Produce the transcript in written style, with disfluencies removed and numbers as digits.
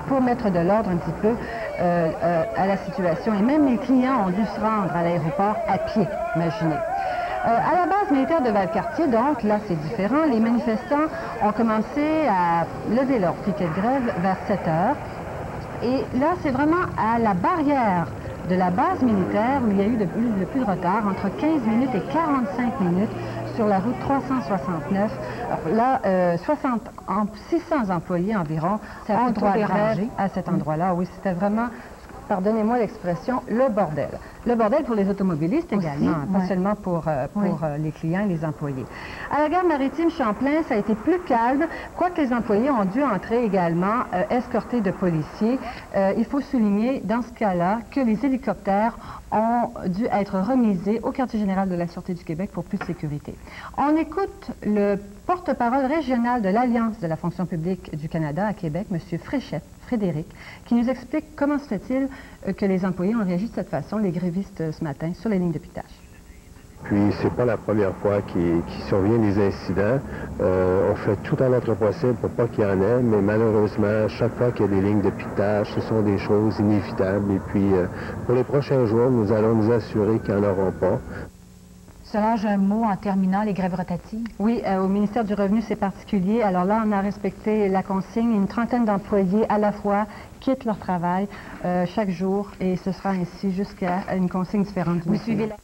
pour mettre de l'ordre un petit peu à la situation. Et même les clients ont dû se rendre à l'aéroport à pied, imaginez. À la base militaire de Valcartier, donc, là c'est différent, les manifestants ont commencé à lever leur piquet de grève vers 7 heures. Et là c'est vraiment à la barrière de la base militaire où il y a eu le plus de retard, entre 15 minutes et 45 minutes sur la route 369. Alors là, 600 employés environ ont droit de grève à cet endroit-là. Oui, c'était vraiment, pardonnez-moi l'expression, le bordel. Le bordel pour les automobilistes également, pas seulement pour les clients et les employés. À la gare maritime Champlain, ça a été plus calme, quoique les employés ont dû entrer également escortés de policiers. Il faut souligner dans ce cas-là que les hélicoptères ont dû être remisés au quartier général de la Sûreté du Québec pour plus de sécurité. On écoute le porte-parole régional de l'Alliance de la fonction publique du Canada à Québec, M. Frédéric, qui nous explique comment se fait-il que les employés ont réagi de cette façon, les grévistes ce matin, sur les lignes de pitage. Puis, c'est pas la première fois qu'il survient des incidents. On fait tout à notre possible pour pas qu'il y en ait, mais malheureusement, chaque fois qu'il y a des lignes de pitage, ce sont des choses inévitables. Et puis, pour les prochains jours, nous allons nous assurer qu'il n'y en aura pas. Solange, un mot en terminant, les grèves rotatives? Oui, au ministère du Revenu, c'est particulier. Alors là, on a respecté la consigne. Une trentaine d'employés à la fois quittent leur travail chaque jour et ce sera ainsi jusqu'à une consigne différente du ministère.